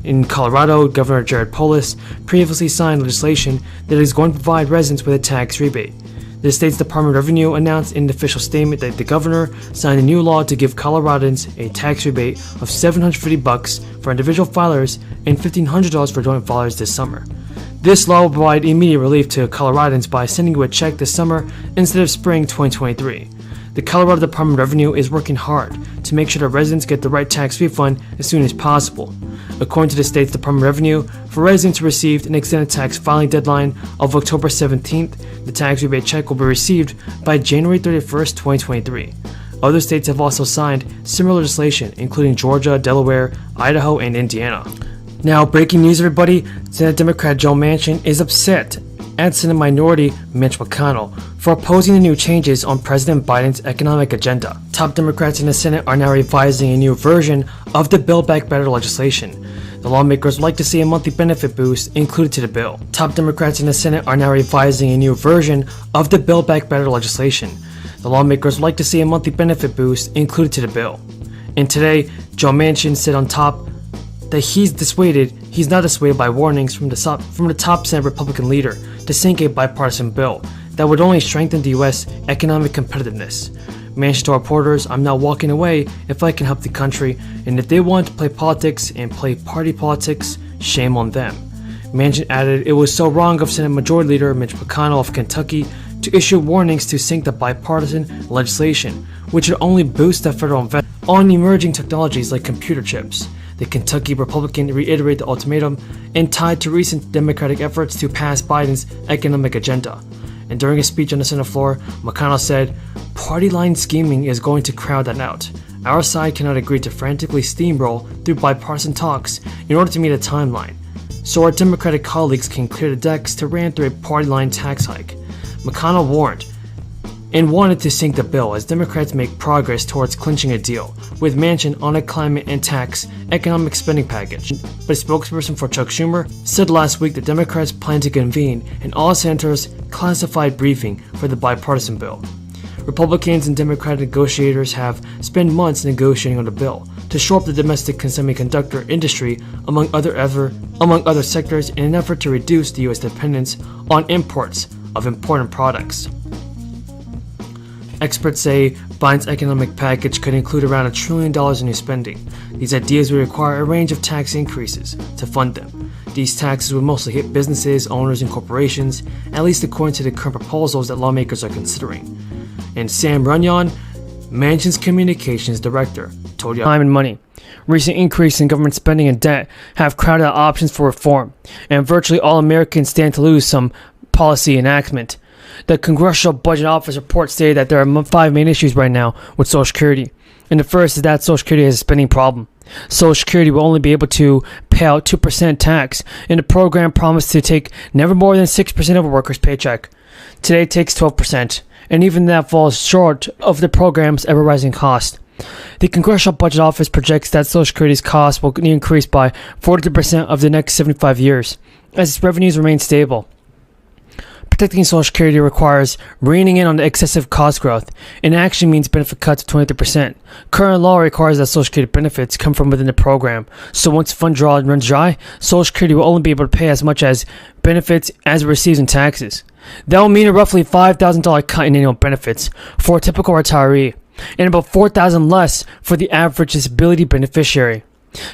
In Colorado, Governor Jared Polis previously signed legislation that is going to provide residents with a tax rebate. The state's Department of Revenue announced in an official statement that the governor signed a new law to give Coloradans a tax rebate of $750 for individual filers and $1,500 for joint filers this summer. This law will provide immediate relief to Coloradans by sending you a check this summer instead of spring 2023. The Colorado Department of Revenue is working hard to make sure that residents get the right tax refund as soon as possible. According to the state's Department of Revenue, for residents who received an extended tax filing deadline of October 17th, the tax rebate check will be received by January 31st, 2023. Other states have also signed similar legislation, including Georgia, Delaware, Idaho, and Indiana. Now, breaking news, everybody. Senate Democrat Joe Manchin is upset at Senate Minority Mitch McConnell for opposing the new changes on President Biden's economic agenda. Top Democrats in the Senate are now revising a new version of the Build Back Better legislation. The lawmakers would like to see a monthly benefit boost included to the bill. Top Democrats in the Senate are now revising a new version of the Build Back Better legislation. The lawmakers would like to see a monthly benefit boost included to the bill. And today, Joe Manchin said on top that he's not dissuaded by warnings from the top Senate Republican leader to sink a bipartisan bill that would only strengthen the U.S. economic competitiveness. Manchin told reporters, "I'm not walking away if I can help the country, and if they want to play politics and play party politics, shame on them." Manchin added it was so wrong of Senate Majority Leader Mitch McConnell of Kentucky to issue warnings to sink the bipartisan legislation, which would only boost the federal investment on emerging technologies like computer chips. The Kentucky Republican reiterated the ultimatum and tied to recent Democratic efforts to pass Biden's economic agenda. And during a speech on the Senate floor, McConnell said, "Party line scheming is going to crowd that out. Our side cannot agree to frantically steamroll through bipartisan talks in order to meet a timeline, so our Democratic colleagues can clear the decks to ram through a party line tax hike." McConnell warned and wanted to sink the bill as Democrats make progress towards clinching a deal with Manchin on a climate and tax economic spending package. But a spokesperson for Chuck Schumer said last week that Democrats plan to convene an all-senators classified briefing for the bipartisan bill. Republicans and Democratic negotiators have spent months negotiating on the bill to shore up the domestic semiconductor industry among other sectors in an effort to reduce the U.S. dependence on imports of important products. Experts say Biden's economic package could include around $1 trillion in new spending. These ideas would require a range of tax increases to fund them. These taxes would mostly hit businesses, owners, and corporations, at least according to the current proposals that lawmakers are considering. And Sam Runyon, Manchin's communications director, told Time and Money, recent increase in government spending and debt have crowded out options for reform, and virtually all Americans stand to lose some policy enactment. The Congressional Budget Office report stated that there are 5 main issues right now with Social Security. And the first is that Social Security has a spending problem. Social Security will only be able to pay out 2% tax, and the program promised to take never more than 6% of a worker's paycheck. Today it takes 12%, and even that falls short of the program's ever-rising cost. The Congressional Budget Office projects that Social Security's cost will increase by 42% of the next 75 years, as its revenues remain stable. Protecting Social Security requires reining in on the excessive cost growth, and actually means benefit cuts of 23%. Current law requires that Social Security benefits come from within the program, so once fund draw runs dry, Social Security will only be able to pay as much as benefits as it receives in taxes. That will mean a roughly $5,000 cut in annual benefits for a typical retiree, and about $4,000 less for the average disability beneficiary.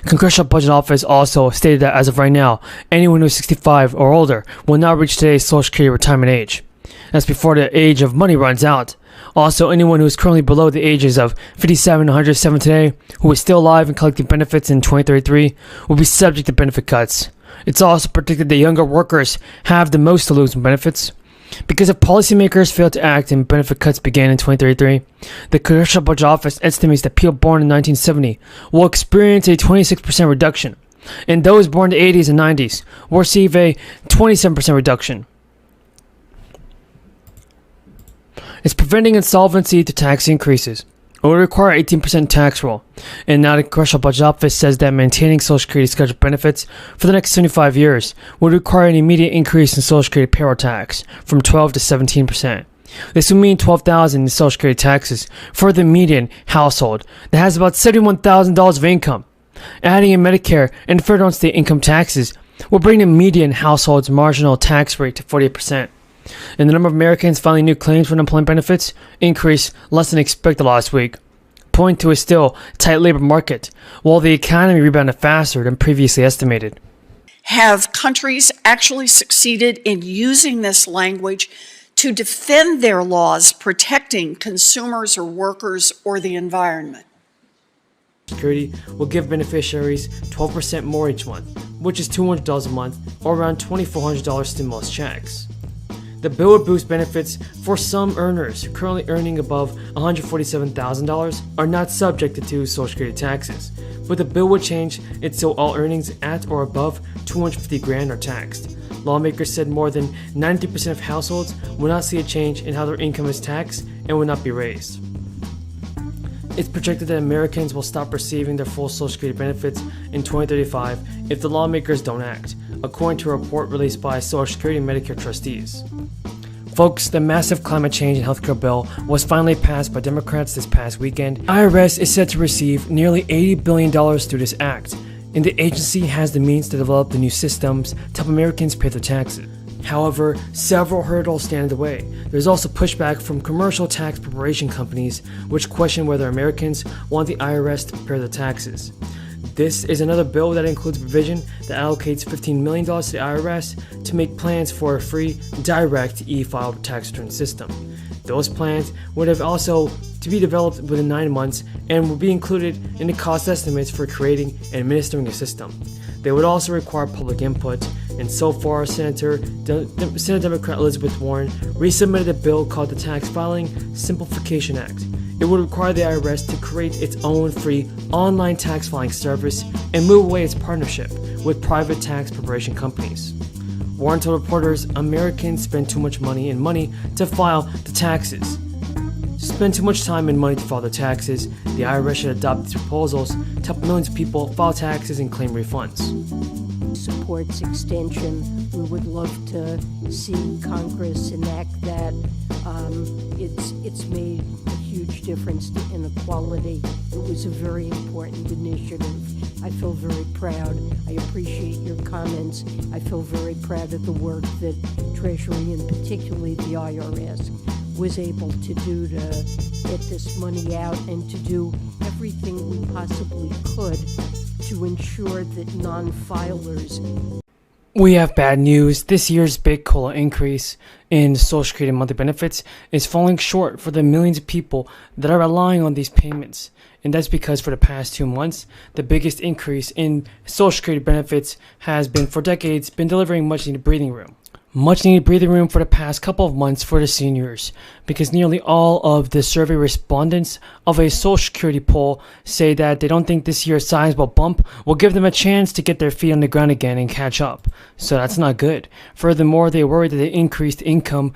Congressional Budget Office also stated that as of right now, anyone who is 65 or older will not reach today's Social Security retirement age. That's before the age of money runs out. Also, anyone who is currently below the ages of 57 and 107 today, who is still alive and collecting benefits in 2033, will be subject to benefit cuts. It's also predicted that younger workers have the most to lose in benefits. Because if policymakers fail to act and benefit cuts began in 2033, the Congressional Budget Office estimates that people born in 1970 will experience a 26% reduction, and those born in the 80s and 90s will receive a 27% reduction. It's preventing insolvency to tax increases. It would require 18% tax roll, and now the Congressional Budget Office says that maintaining Social Security scheduled benefits for the next 75 years would require an immediate increase in Social Security payroll tax from 12 to 17%. This would mean $12,000 in Social Security taxes for the median household that has about $71,000 of income. Adding in Medicare and federal and state income taxes will bring the median household's marginal tax rate to 48%. And the number of Americans filing new claims for unemployment benefits increased less than expected last week, pointing to a still tight labor market, while the economy rebounded faster than previously estimated. Have countries actually succeeded in using this language to defend their laws protecting consumers or workers or the environment? Security will give beneficiaries 12% more each month, which is $200 a month or around $2,400 stimulus checks. The bill would boost benefits for some earners currently earning above $147,000 are not subjected to Social Security taxes, but the bill would change it so all earnings at or above $250,000 are taxed. Lawmakers said more than 93% of households will not see a change in how their income is taxed and will not be raised. It's projected that Americans will stop receiving their full Social Security benefits in 2035 if the lawmakers don't act, according to a report released by Social Security and Medicare trustees. Folks, the massive climate change and healthcare bill was finally passed by Democrats this past weekend. IRS is set to receive nearly $80 billion through this act, and the agency has the means to develop the new systems to help Americans pay their taxes. However, several hurdles stand in the way. There's also pushback from commercial tax preparation companies, which question whether Americans want the IRS to prepare their taxes. This is another bill that includes a provision that allocates $15 million to the IRS to make plans for a free, direct e-file tax return system. Those plans would have also to be developed within 9 months and will be included in the cost estimates for creating and administering a system. They would also require public input, and so far, Senate Democrat Elizabeth Warren resubmitted a bill called the Tax Filing Simplification Act. It would require the IRS to create its own free online tax filing service and move away its partnership with private tax preparation companies. Warren told reporters Americans spend too much money to file the taxes. Spend too much time and money to file their taxes. The IRS should adopt these proposals to help millions of people file taxes and claim refunds. Supports extension. We would love to see Congress enact that. It's made a huge difference to inequality. It was a very important initiative. I feel very proud. I appreciate your comments. I feel very proud of the work that Treasury and particularly the IRS was able to do to get this money out and to do everything we possibly could to ensure that non-filers. We have bad news. This year's big COLA increase in Social Security monthly benefits is falling short for the millions of people that are relying on these payments. And that's because for the past 2 months, the biggest increase in Social Security benefits has been for decades been delivering much needed breathing room. Much needed breathing room for the past couple of months for the seniors, because nearly all of the survey respondents of a Social Security poll say that they don't think this year's sizable bump will give them a chance to get their feet on the ground again and catch up. So that's not good. Furthermore, they worry that the increased income